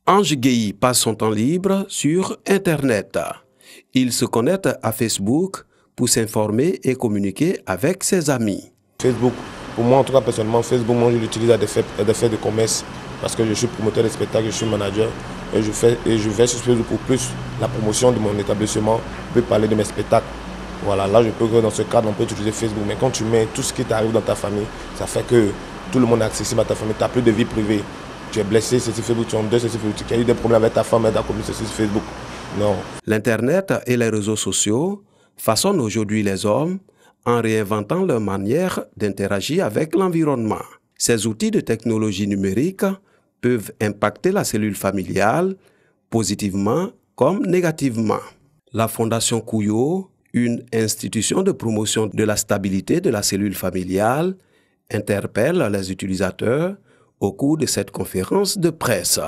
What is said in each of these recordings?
Ange Guéhi passe son temps libre sur Internet. Il se connecte à Facebook pour s'informer et communiquer avec ses amis. Facebook, pour moi en tout cas personnellement, Facebook, moi je l'utilise à des faits de commerce parce que je suis promoteur de spectacle, je suis manager et je vais sur Facebook pour plus la promotion de mon établissement, je peux parler de mes spectacles. Voilà, là je peux que dans ce cadre on peut utiliser Facebook, mais quand tu mets tout ce qui t'arrive dans ta famille, ça fait que tout le monde est accessible à ta famille, tu n'as plus de vie privée. Tu es blessé, c'est sur Facebook, tu es en deuil, c'est sur Facebook, tu as eu des problèmes avec ta femme, avec ta copine, c'est sur Facebook. Non. L'Internet et les réseaux sociaux façonnent aujourd'hui les hommes en réinventant leur manière d'interagir avec l'environnement. Ces outils de technologie numérique peuvent impacter la cellule familiale positivement comme négativement. La Fondation Couillot, une institution de promotion de la stabilité de la cellule familiale, interpelle les utilisateurs au cours de cette conférence de presse.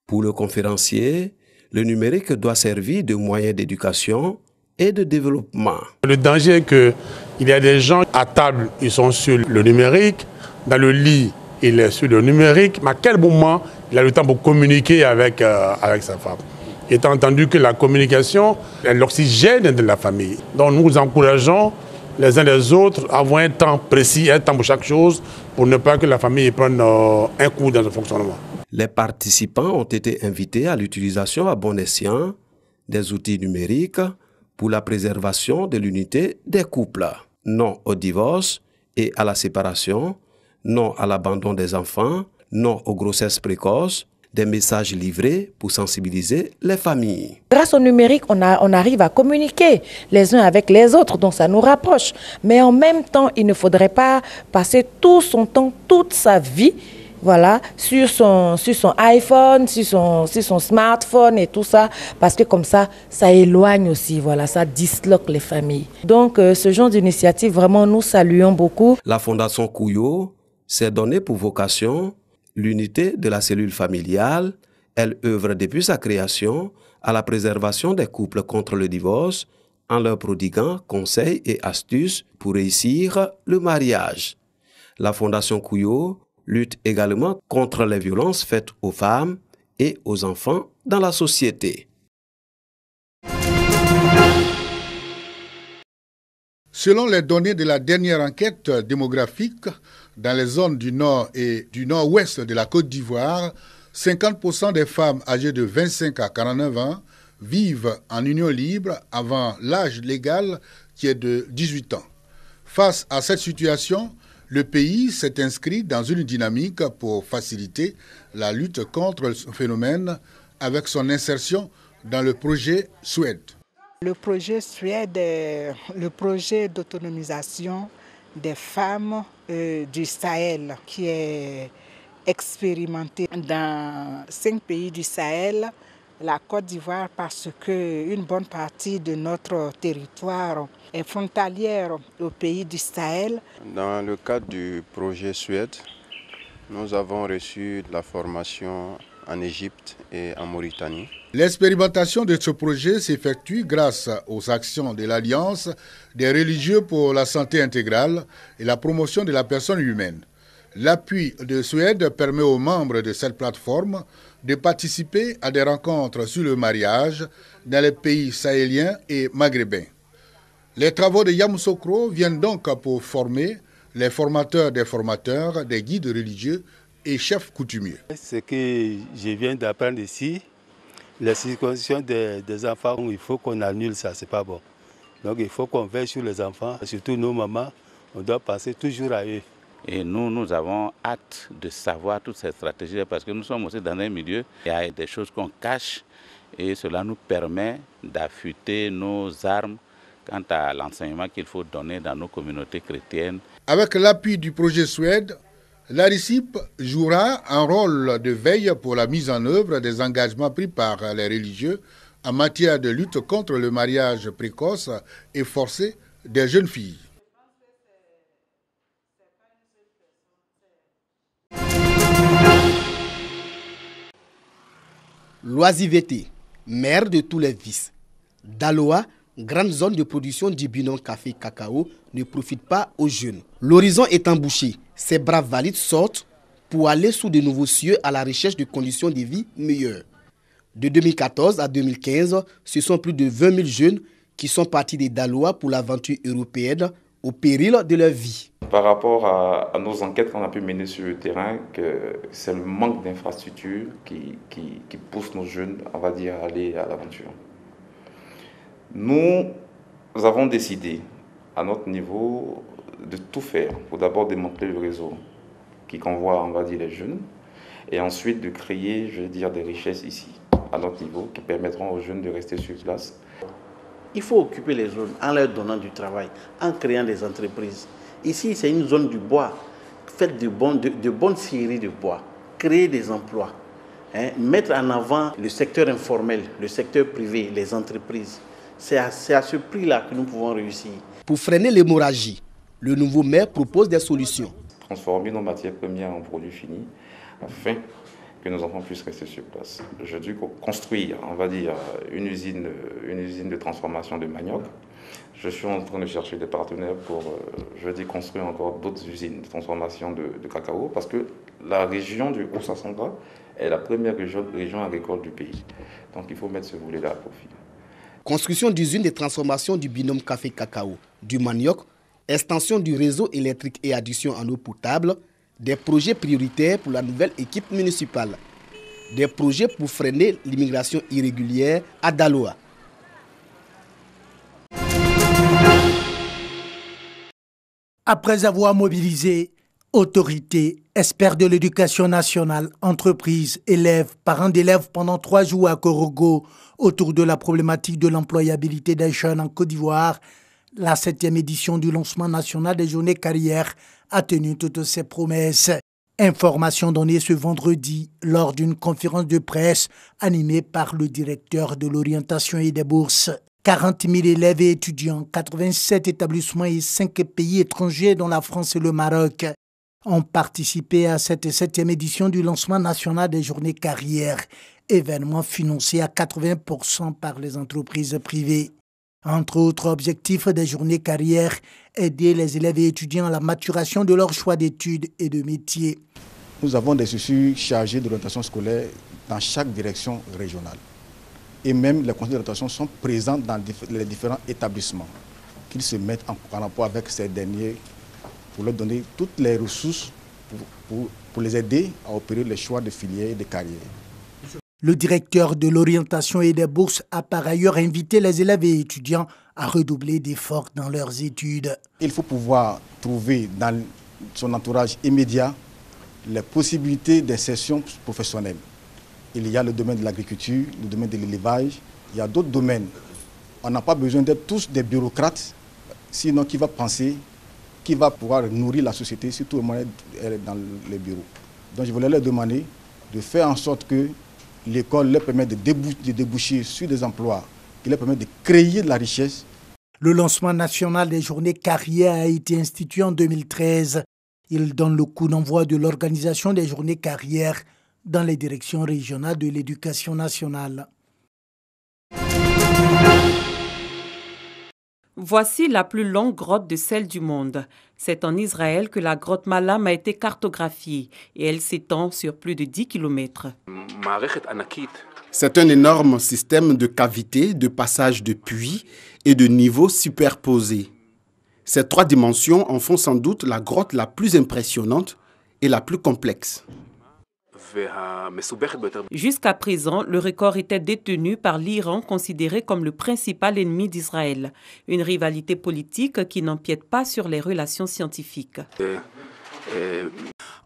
Pour le conférencier, le numérique doit servir de moyen d'éducation et de développement. Le danger est qu'il y a des gens à table, ils sont sur le numérique, dans le lit, il est sur le numérique, mais à quel moment il a le temps pour communiquer avec sa femme? Étant entendu que la communication est l'oxygène de la famille. Donc nous encourageons les uns les autres à avoir un temps précis, un temps pour chaque chose, pour ne pas que la famille prenne un coup dans le fonctionnement. Les participants ont été invités à l'utilisation à bon escient des outils numériques pour la préservation de l'unité des couples. Non au divorce et à la séparation, non à l'abandon des enfants, non aux grossesses précoces, des messages livrés pour sensibiliser les familles. Grâce au numérique, on arrive à communiquer les uns avec les autres, donc ça nous rapproche. Mais en même temps, il ne faudrait pas passer tout son temps, toute sa vie, voilà, sur son iPhone, sur son smartphone et tout ça, parce que comme ça éloigne aussi, voilà, ça disloque les familles. Donc ce genre d'initiative, vraiment, nous saluons beaucoup. La Fondation Couillot s'est donnée pour vocation l'unité de la cellule familiale. Elle œuvre depuis sa création à la préservation des couples contre le divorce en leur prodiguant conseils et astuces pour réussir le mariage. La Fondation Couillot lutte également contre les violences faites aux femmes et aux enfants dans la société. Selon les données de la dernière enquête démographique, dans les zones du nord et du nord-ouest de la Côte d'Ivoire, 50% des femmes âgées de 25 à 49 ans vivent en union libre avant l'âge légal qui est de 18 ans. Face à cette situation, le pays s'est inscrit dans une dynamique pour faciliter la lutte contre ce phénomène avec son insertion dans le projet Suède. Le projet Suède est le projet d'autonomisation des femmes du Sahel qui est expérimenté dans 5 pays du Sahel, la Côte d'Ivoire parce qu'une bonne partie de notre territoire est frontalière au pays du Sahel. Dans le cadre du projet Suède, nous avons reçu la formation en Égypte et en Mauritanie. L'expérimentation de ce projet s'effectue grâce aux actions de l'Alliance des religieux pour la santé intégrale et la promotion de la personne humaine. L'appui de Suède permet aux membres de cette plateforme de participer à des rencontres sur le mariage dans les pays sahéliens et maghrébins. Les travaux de Yamoussoukro viennent donc pour former les formateurs des formateurs, des guides religieux et chefs coutumiers. Ce que je viens d'apprendre ici, la circoncision des enfants, il faut qu'on annule ça, c'est pas bon. Donc il faut qu'on veille sur les enfants, surtout nos mamans, on doit penser toujours à eux. Et nous avons hâte de savoir toutes ces stratégies parce que nous sommes aussi dans un milieu, il y a des choses qu'on cache et cela nous permet d'affûter nos armes quant à l'enseignement qu'il faut donner dans nos communautés chrétiennes. Avec l'appui du projet Suède, l'ARICIP jouera un rôle de veille pour la mise en œuvre des engagements pris par les religieux en matière de lutte contre le mariage précoce et forcé des jeunes filles. L'oisiveté, mère de tous les vices. Daloa, grande zone de production du bilan café-cacao, ne profite pas aux jeunes. L'horizon est embouché. Ces braves valides sortent pour aller sous de nouveaux cieux à la recherche de conditions de vie meilleures. De 2014 à 2015, ce sont plus de 20 000 jeunes qui sont partis de Daloa pour l'aventure européenne au péril de leur vie. Par rapport à nos enquêtes qu'on a pu mener sur le terrain, c'est le manque d'infrastructures qui pousse nos jeunes, on va dire, à aller à l'aventure. Nous avons décidé, à notre niveau, de tout faire pour d'abord démanteler le réseau qui convoie, on va dire, les jeunes, et ensuite de créer, je veux dire, des richesses ici, à notre niveau, qui permettront aux jeunes de rester sur place. Il faut occuper les zones en leur donnant du travail, en créant des entreprises. Ici, c'est une zone du bois. Faites de bonnes scieries de bois, créer des emplois, mettre en avant le secteur informel, le secteur privé, les entreprises. C'est à ce prix-là que nous pouvons réussir. Pour freiner l'hémorragie, le nouveau maire propose des solutions. Transformer nos matières premières en produits finis afin que nos enfants puissent rester sur place. Je dis construire, on va dire, une usine de transformation de manioc. Je suis en train de chercher des partenaires pour, je dis, construire encore d'autres usines de transformation de cacao, parce que la région du Haut-Sassandra est la première région agricole du pays. Donc il faut mettre ce volet-là à profit. Construction d'usines de transformation du binôme café-cacao, du manioc, extension du réseau électrique et addition en eau potable, des projets prioritaires pour la nouvelle équipe municipale, des projets pour freiner l'immigration irrégulière à Daloa. Après avoir mobilisé autorités, experts de l'éducation nationale, entreprises, élèves, parents d'élèves pendant 3 jours à Korogo autour de la problématique de l'employabilité des jeunes en Côte d'Ivoire, la 7e édition du lancement national des journées carrières a tenu toutes ses promesses. Information donnée ce vendredi lors d'une conférence de presse animée par le directeur de l'orientation et des bourses. 40 000 élèves et étudiants, 87 établissements et 5 pays étrangers dont la France et le Maroc ont participé à cette 7e édition du lancement national des journées carrières, événement financé à 80% par les entreprises privées. Entre autres objectifs des journées carrières, aider les élèves et étudiants à la maturation de leur choix d'études et de métiers. Nous avons des structures chargées d'orientation scolaire dans chaque direction régionale. Et même les conseils d'orientation sont présents dans les différents établissements, qu'ils se mettent en rapport avec ces derniers pour leur donner toutes les ressources pour les aider à opérer les choix de filières et de carrières. Le directeur de l'orientation et des bourses a par ailleurs invité les élèves et étudiants à redoubler d'efforts dans leurs études. Il faut pouvoir trouver dans son entourage immédiat les possibilités d'insertion professionnelle. Il y a le domaine de l'agriculture, le domaine de l'élevage, il y a d'autres domaines. On n'a pas besoin d'être tous des bureaucrates, sinon qui va penser, qui va pouvoir nourrir la société si tout le monde est dans les bureaux. Donc je voulais leur demander de faire en sorte que l'école leur permet de déboucher sur des emplois, qui leur permet de créer de la richesse. Le lancement national des journées carrières a été institué en 2013. Il donne le coup d'envoi de l'organisation des journées carrières dans les directions régionales de l'éducation nationale. Voici la plus longue grotte de celle du monde. C'est en Israël que la grotte Malam a été cartographiée et elle s'étend sur plus de 10 km. C'est un énorme système de cavités, de passages de puits et de niveaux superposés. Ces 3 dimensions en font sans doute la grotte la plus impressionnante et la plus complexe. Jusqu'à présent, le record était détenu par l'Iran, considéré comme le principal ennemi d'Israël. Une rivalité politique qui n'empiète pas sur les relations scientifiques.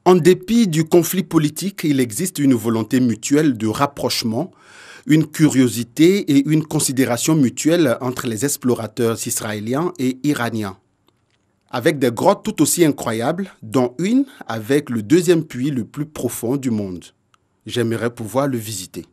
En dépit du conflit politique, il existe une volonté mutuelle de rapprochement, une curiosité et une considération mutuelle entre les explorateurs israéliens et iraniens. Avec des grottes tout aussi incroyables, dont une avec le 2e puits le plus profond du monde. J'aimerais pouvoir le visiter.